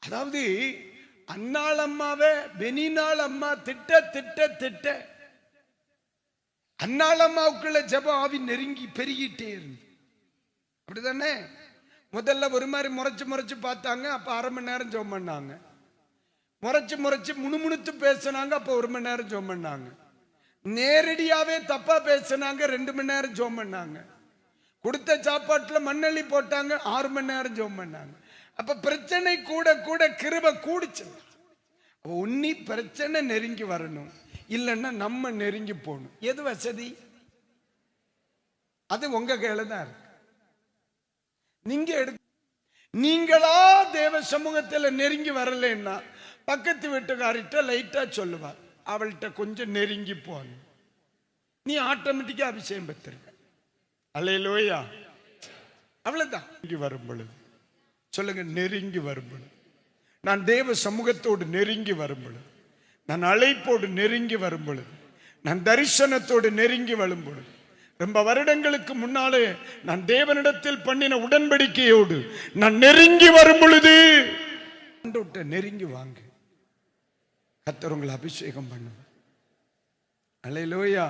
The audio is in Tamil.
அதாவது அன்னாள் அம்மாவை பெனினாள் அம்மா திட்ட திட்ட திட்ட அன்னாள் அம்மாவுக்குள்ள ஜெபம் ஆவி நெருங்கி பெருகிட்டே இருந்து. அப்படிதானே? முதல்ல ஒரு மாதிரி முறைச்சு முறைச்சு பார்த்தாங்க, அப்ப அரை மணி நேரம் ஜெபம் பண்ணாங்க. முறைச்சு முறைச்சு முணுமுணுத்து பேசினாங்க, அப்ப 1 மணி நேரம் ஜெபம் பண்ணாங்க. நேரடியாவே தப்பா பேசினாங்க, 2 மணி நேரம் ஜெபம் பண்ணாங்க. கொடுத்த சாப்பாட்டுல மண்ணள்ளி போட்டாங்க, 6 மணி நேரம் ஜெபம் பண்ணாங்க. அப்ப பிரச்சனை கூட கூட கிருபை கூடிச்சு. உன்னி பிரச்சனை நெருங்கி வரணும், இல்லைன்னா நம்ம நெருங்கி போகணும். எது வசதி? அது உங்க கையில தான் இருக்கு. நீங்க நீங்களா தேவ சமூகத்தில் நெருங்கி வரலன்னா பக்கத்து வீட்டுக்காரிட்ட லைட்டா சொல்லுவார், அவள்கிட்ட கொஞ்சம் நெருங்கி போகணும், நீ ஆட்டோமேட்டிக்கா அபிஷேகம் பெற்றிருக்க. அல்லேலூயா. அவ்வளவுதான். நெருங்கி வரும் பொழுது சொல்லுங்க, நெருங்கி வரும் பொழுது, நான் தேவ சமூகத்தோடு நெருங்கி வரும் பொழுது, நான் அழைப்போடு நெருங்கி வரும் பொழுது, நான் தரிசனத்தோடு நெருங்கி வரும் பொழுது, ரொம்ப வருடங்களுக்கு முன்னாலே நான் தேவனிடத்தில் பண்ணின உடன்படிக்கையோடு நான் நெருங்கி வரும் பொழுது, நெருங்கி வாங்க, கர்த்தர் உங்களை அபிஷேகம் பண்ணுவார். அல்லேலூயா.